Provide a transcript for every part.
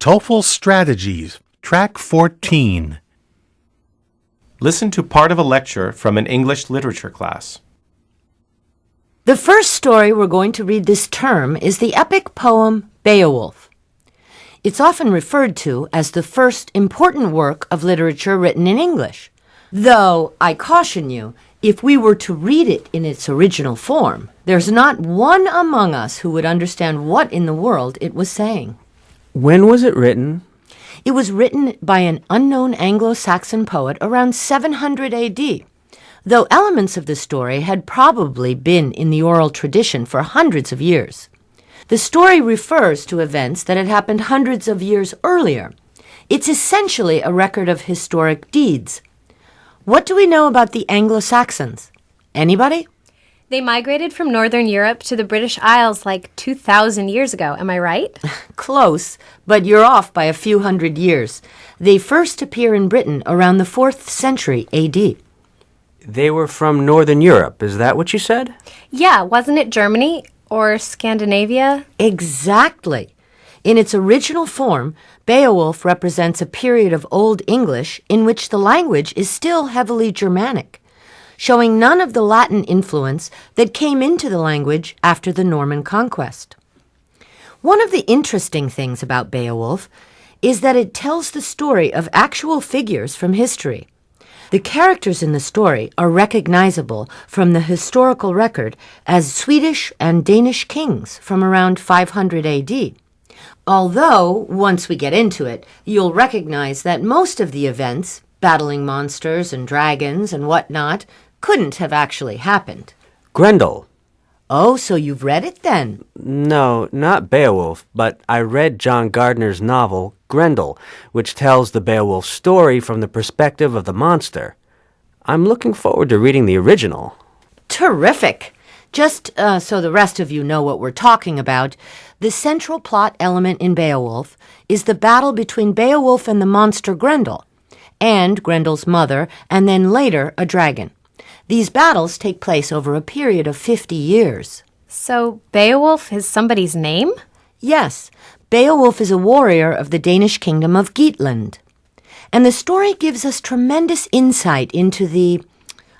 TOEFL Strategies, Track 14. Listen to part of a lecture from an English literature class. The first story we're going to read this term is the epic poem Beowulf. It's often referred to as the first important work of literature written in English. Though, I caution you, if we were to read it in its original form, there's not one among us who would understand what in the world it was saying. When was it written? It was written by an unknown Anglo-Saxon poet around 700 AD, though elements of the story had probably been in the oral tradition for hundreds of years. The story refers to events that had happened hundreds of years earlier. It's essentially a record of historic deeds. What do we know about the Anglo-Saxons? Anybody? They migrated from Northern Europe to the British Isles like 2,000 years ago, am I right? Close, but you're off by a few hundred years. They first appear in Britain around the 4th century AD. They were from Northern Europe, is that what you said? Yeah, wasn't it Germany or Scandinavia? Exactly. In its original form, Beowulf represents a period of Old English in which the language is still heavily Germanic, showing none of the Latin influence that came into the language after the Norman conquest. One of the interesting things about Beowulf is that it tells the story of actual figures from history. The characters in the story are recognizable from the historical record as Swedish and Danish kings from around 500 AD. Although, once we get into it, you'll recognize that most of the events, battling monsters and dragons and whatnot, couldn't have actually happened. Grendel. Oh, so you've read it then? No, not Beowulf, but I read John Gardner's novel, Grendel, which tells the Beowulf story from the perspective of the monster. I'm looking forward to reading the original. Terrific! Just so the rest of you know what we're talking about, the central plot element in Beowulf is the battle between Beowulf and the monster Grendel, and Grendel's mother, and then later a dragon. These battles take place over a period of 50 years. So Beowulf is somebody's name? Yes, Beowulf is a warrior of the Danish kingdom of Geatland. And the story gives us tremendous insight into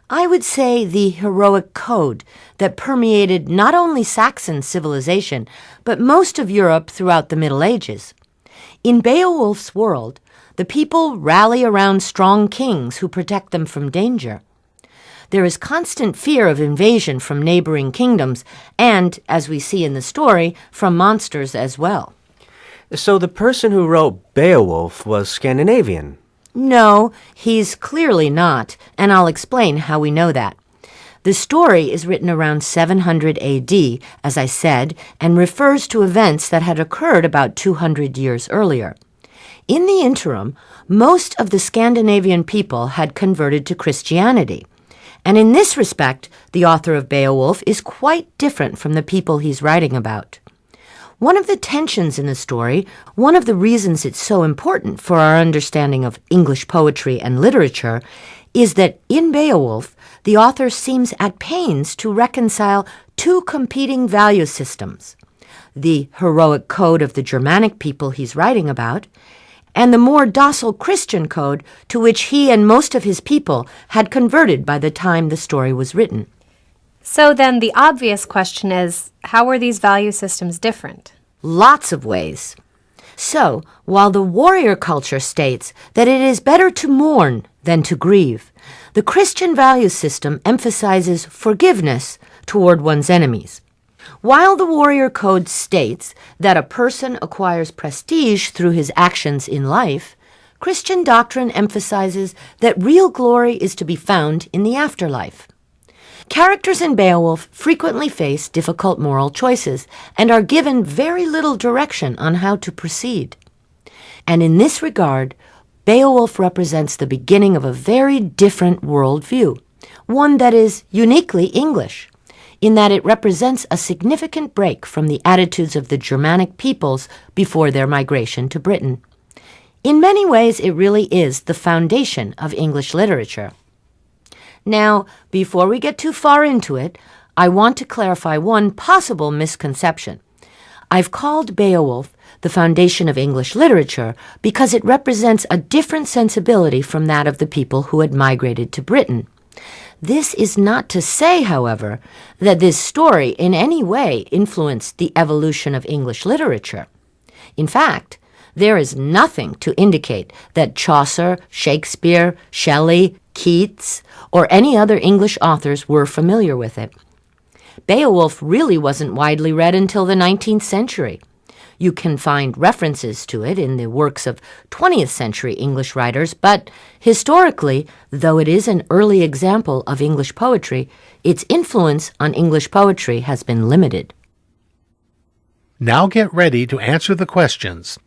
I would say the heroic code that permeated not only Saxon civilization, but most of Europe throughout the Middle Ages. In Beowulf's world, the people rally around strong kings who protect them from danger. There is constant fear of invasion from neighboring kingdoms and, as we see in the story, from monsters as well. So the person who wrote Beowulf was Scandinavian? No, he's clearly not, and I'll explain how we know that. The story is written around 700 AD, as I said, and refers to events that had occurred about 200 years earlier. In the interim, most of the Scandinavian people had converted to Christianity. And in this respect, the author of Beowulf is quite different from the people he's writing about. One of the tensions in the story, one of the reasons it's so important for our understanding of English poetry and literature, is that in Beowulf, the author seems at pains to reconcile two competing value systems: the heroic code of the Germanic people he's writing about, and the more docile Christian code to which he and most of his people had converted by the time the story was written. So then the obvious question is, how are these value systems different? Lots of ways. So, while the warrior culture states that it is better to mourn than to grieve, the Christian value system emphasizes forgiveness toward one's enemies. While the warrior code states that a person acquires prestige through his actions in life, Christian doctrine emphasizes that real glory is to be found in the afterlife. Characters in Beowulf frequently face difficult moral choices and are given very little direction on how to proceed. And in this regard, Beowulf represents the beginning of a very different worldview, one that is uniquely English, in that it represents a significant break from the attitudes of the Germanic peoples before their migration to Britain. In many ways, it really is the foundation of English literature. Now, before we get too far into it, I want to clarify one possible misconception. I've called Beowulf the foundation of English literature, because it represents a different sensibility from that of the people who had migrated to Britain. This is not to say, however, that this story in any way influenced the evolution of English literature. In fact, there is nothing to indicate that Chaucer, Shakespeare, Shelley, Keats, or any other English authors were familiar with it. Beowulf really wasn't widely read until the 19th century. You can find references to it in the works of 20th century English writers, but historically, though it is an early example of English poetry, its influence on English poetry has been limited. Now get ready to answer the questions.